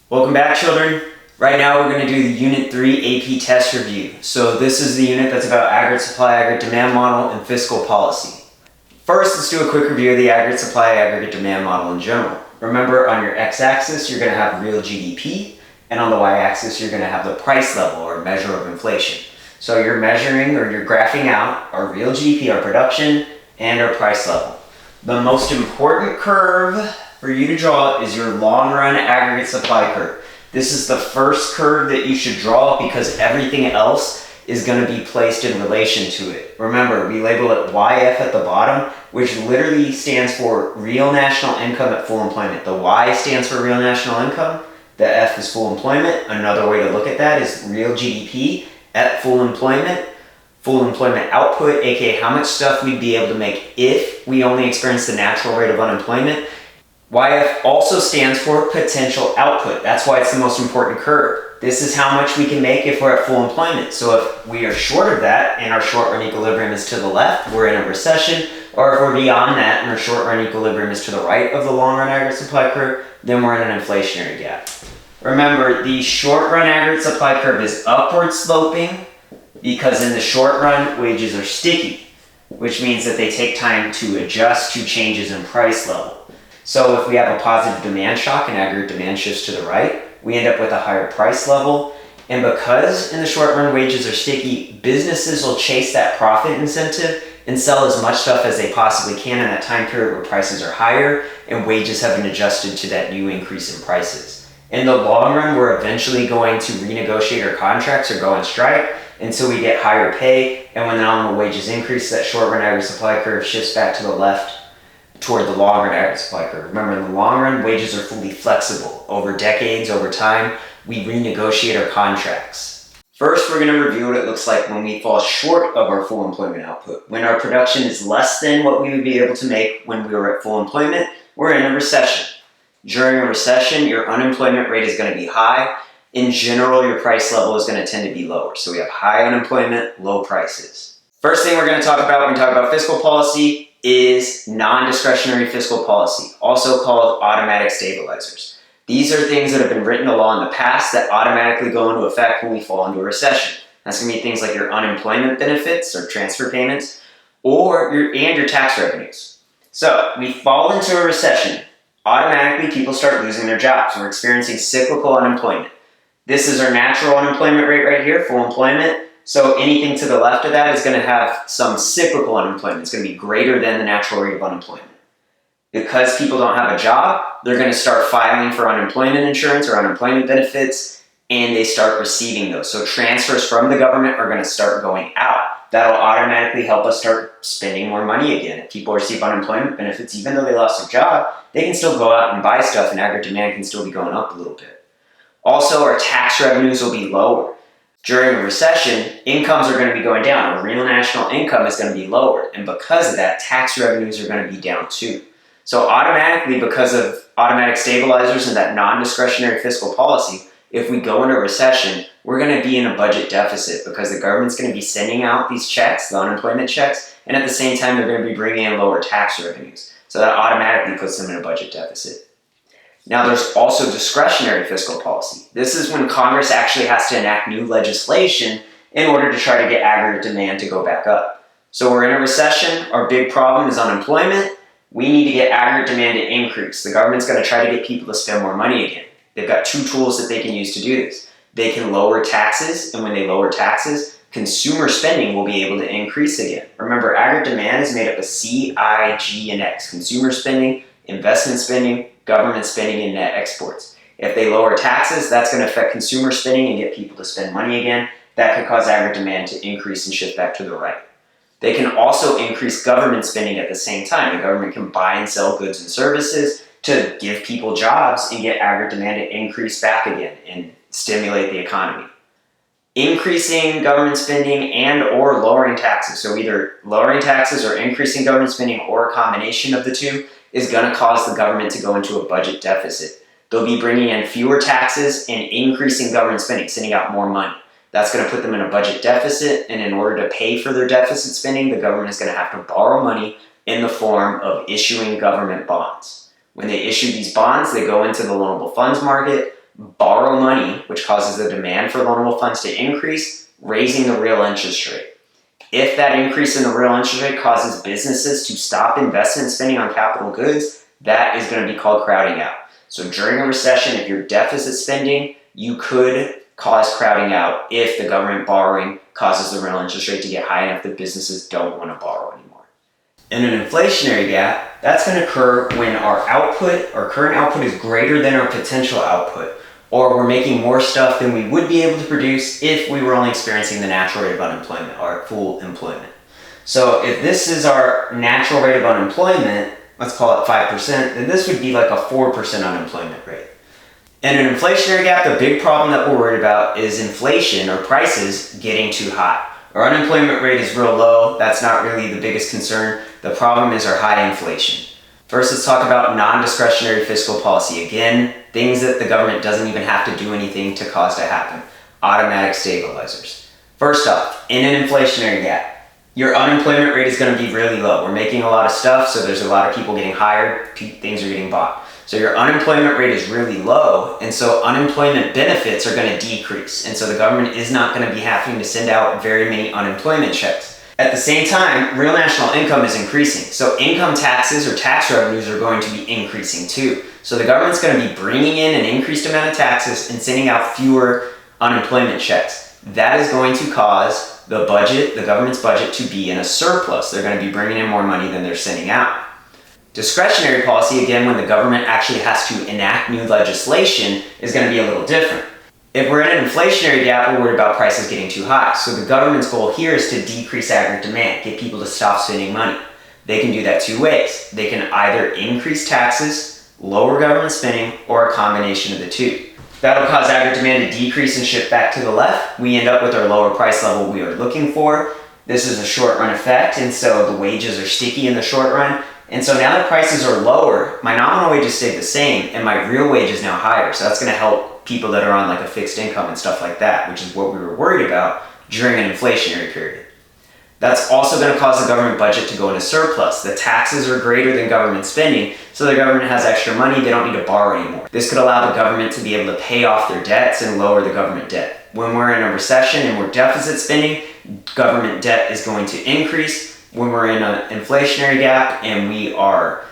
Welcome back, children. Right now we're going to do the Unit 3 AP test review. So this is the unit that's about aggregate supply, aggregate demand model, and fiscal policy. First, let's do a quick review of the aggregate supply, aggregate demand model in general. Remember, on your x-axis, you're going to have real GDP, and on the y-axis, you're going to have the price level, or measure of inflation. So you're measuring, or you're graphing out our real GDP, our production, and our price level. The most important curve for you to draw is your long-run aggregate supply curve. This is the first curve that you should draw because everything else is going to be placed in relation to it. Remember, we label it YF at the bottom, which literally stands for real national income at full employment. The Y stands for real national income. The F is full employment. Another way to look at that is real GDP at full employment output, aka how much stuff we'd be able to make if we only experience the natural rate of unemployment. YF also stands for potential output. That's why it's the most important curve. This is how much we can make if we're at full employment. So if we are short of that and our short-run equilibrium is to the left, we're in a recession. Or if we're beyond that and our short-run equilibrium is to the right of the long-run aggregate supply curve, then we're in an inflationary gap. Remember, the short-run aggregate supply curve is upward sloping because in the short run, wages are sticky, which means that they take time to adjust to changes in price level. So if we have a positive demand shock and aggregate demand shifts to the right, we end up with a higher price level. And because in the short run wages are sticky, businesses will chase that profit incentive and sell as much stuff as they possibly can in that time period where prices are higher and wages haven't adjusted to that new increase in prices. In the long run, we're eventually going to renegotiate our contracts or go on strike until we get higher pay. And when the nominal wages increase, that short run aggregate supply curve shifts back to the left toward the long-run aggregate supply curve. Remember, in the long run, wages are fully flexible. Over decades, over time, we renegotiate our contracts. First, we're going to review what it looks like when we fall short of our full employment output. When our production is less than what we would be able to make when we were at full employment, we're in a recession. During a recession, your unemployment rate is going to be high. In general, your price level is going to tend to be lower. So we have high unemployment, low prices. First thing we're going to talk about when we talk about fiscal policy is non-discretionary fiscal policy, also called automatic stabilizers. These are things that have been written into law in the past that automatically go into effect when we fall into a recession. That's going to be things like your unemployment benefits or transfer payments, or your tax revenues. So we fall into a recession. Automatically, people start losing their jobs. We're experiencing cyclical unemployment. This is our natural unemployment rate right here, full employment. So anything to the left of that is going to have some cyclical unemployment. It's going to be greater than the natural rate of unemployment. Because people don't have a job, they're going to start filing for unemployment insurance or unemployment benefits, and they start receiving those. So transfers from the government are going to start going out. That'll automatically help us start spending more money again. If people receive unemployment benefits, even though they lost their job, they can still go out and buy stuff, and aggregate demand can still be going up a little bit. Also, our tax revenues will be lower. During a recession, incomes are going to be going down. Our real national income is going to be lower. And because of that, tax revenues are going to be down too. So automatically, because of automatic stabilizers and that non-discretionary fiscal policy, if we go into a recession, we're going to be in a budget deficit because the government's going to be sending out these checks, the unemployment checks, and at the same time, they're going to be bringing in lower tax revenues. So that automatically puts them in a budget deficit. Now, there's also discretionary fiscal policy. This is when Congress actually has to enact new legislation in order to try to get aggregate demand to go back up. So we're in a recession. Our big problem is unemployment. We need to get aggregate demand to increase. The government's going to try to get people to spend more money again. They've got two tools that they can use to do this. They can lower taxes, and when they lower taxes, consumer spending will be able to increase again. Remember, aggregate demand is made up of C, I, G, and X. Consumer spending, investment spending, government spending, and net exports. If they lower taxes, that's going to affect consumer spending and get people to spend money again. That could cause aggregate demand to increase and shift back to the right. They can also increase government spending at the same time. The government can buy and sell goods and services to give people jobs and get aggregate demand to increase back again and stimulate the economy. Increasing government spending and or lowering taxes, so either lowering taxes or increasing government spending or a combination of the two, is going to cause the government to go into a budget deficit. They'll be bringing in fewer taxes and increasing government spending, sending out more money. That's going to put them in a budget deficit, and in order to pay for their deficit spending, the government is going to have to borrow money in the form of issuing government bonds. When they issue these bonds, they go into the loanable funds market. borrow money, which causes the demand for loanable funds to increase, raising the real interest rate. If that increase in the real interest rate causes businesses to stop investment spending on capital goods, that is going to be called crowding out. So during a recession, if you're deficit spending, you could cause crowding out if the government borrowing causes the real interest rate to get high enough that businesses don't want to borrow anymore. In an inflationary gap, that's going to occur when our current output is greater than our potential output, or we're making more stuff than we would be able to produce if we were only experiencing the natural rate of unemployment, or full employment. So if this is our natural rate of unemployment, let's call it 5%, then this would be like a 4% unemployment rate. In an inflationary gap, the big problem that we're worried about is inflation, or prices, getting too high. Our unemployment rate is real low. That's not really the biggest concern. The problem is our high inflation. First, let's talk about non-discretionary fiscal policy. Again, things that the government doesn't even have to do anything to cause to happen. Automatic stabilizers. First off, in an inflationary gap, your unemployment rate is going to be really low. We're making a lot of stuff, so there's a lot of people getting hired, things are getting bought. So your unemployment rate is really low, and so unemployment benefits are going to decrease. And so the government is not going to be having to send out very many unemployment checks. At the same time, real national income is increasing. So income taxes or tax revenues are going to be increasing too. So the government's going to be bringing in an increased amount of taxes and sending out fewer unemployment checks. That is going to cause the government's budget, to be in a surplus. They're going to be bringing in more money than they're sending out. Discretionary policy, again, when the government actually has to enact new legislation, is going to be a little different. If we're in an inflationary gap, we're worried about prices getting too high. So the government's goal here is to decrease aggregate demand, get people to stop spending money. They can do that two ways. They can either increase taxes, lower government spending, or a combination of the two. That'll cause aggregate demand to decrease and shift back to the left. We end up with our lower price level we are looking for. This is a short run effect, and so the wages are sticky in the short run. And so now that prices are lower, my nominal wages stay the same, and my real wage is now higher. So that's going to help people that are on like a fixed income and stuff like that, which is what we were worried about during an inflationary period. That's also going to cause the government budget to go into surplus. The taxes are greater than government spending, so the government has extra money. They don't need to borrow anymore. This could allow the government to be able to pay off their debts and lower the government debt. When we're in a recession and we're deficit spending, government debt is going to increase. When we're in an inflationary gap and we are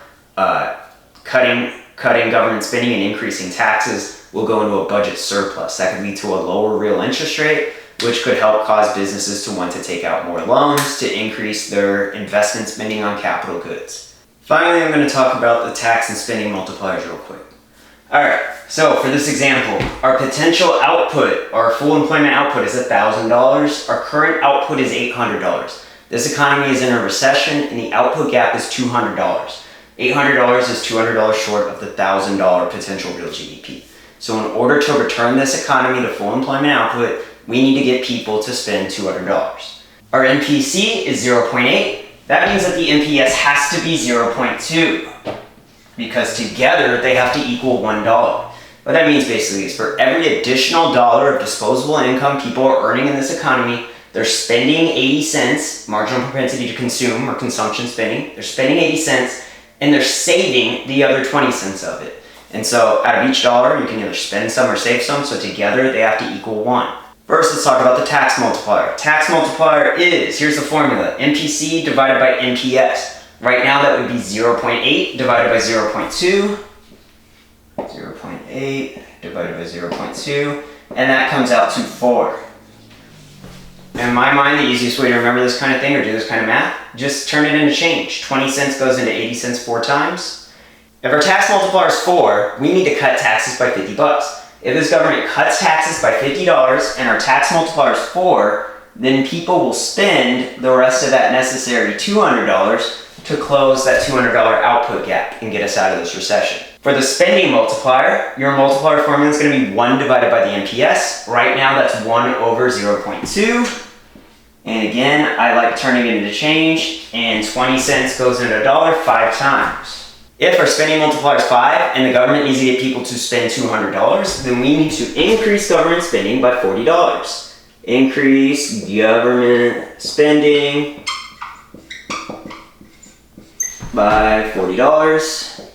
cutting government spending and increasing taxes, we'll go into a budget surplus. That could lead to a lower real interest rate, which could help cause businesses to want to take out more loans to increase their investment spending on capital goods. Finally, I'm going to talk about the tax and spending multipliers real quick. Alright, so for this example, our potential output, our full employment output, is $1,000. Our current output is $800. This economy is in a recession and the output gap is $200. $800 is $200 short of the $1,000 potential real GDP. So in order to return this economy to full employment output, we need to get people to spend $200. Our MPC is 0.8. That means that the MPS has to be 0.2 because together they have to equal $1. What that means basically is for every additional dollar of disposable income people are earning in this economy, they're spending 80 cents, marginal propensity to consume or consumption spending. They're spending 80 cents and they're saving the other 20 cents of it. And so out of each dollar, you can either spend some or save some, so together they have to equal 1. First, let's talk about the tax multiplier. Tax multiplier is, here's the formula, MPC divided by MPS. Right now that would be 0.8 divided by 0.2, 0.8 divided by 0.2, and that comes out to 4. In my mind, the easiest way to remember this kind of thing or do this kind of math, just turn it into change. 20 cents goes into 80 cents 4 times. If our tax multiplier is 4, we need to cut taxes by $50. If this government cuts taxes by $50 and our tax multiplier is 4, then people will spend the rest of that necessary $200 to close that $200 output gap and get us out of this recession. For the spending multiplier, your multiplier formula is going to be 1 divided by the MPS. Right now that's 1 over 0.2. And again, I like turning it into change, and 20 cents goes into $1 5 times. If our spending multiplier is 5 and the government needs to get people to spend $200, then we need to increase government spending by $40. Increase government spending by $40.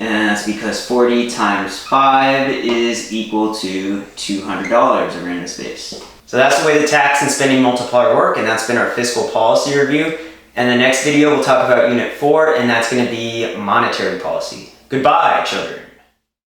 And that's because 40 times 5 is equal to $200 over in the space. So that's the way the tax and spending multiplier work, and that's been our fiscal policy review. And the next video we'll talk about Unit 4, and that's going to be monetary policy. Goodbye, children.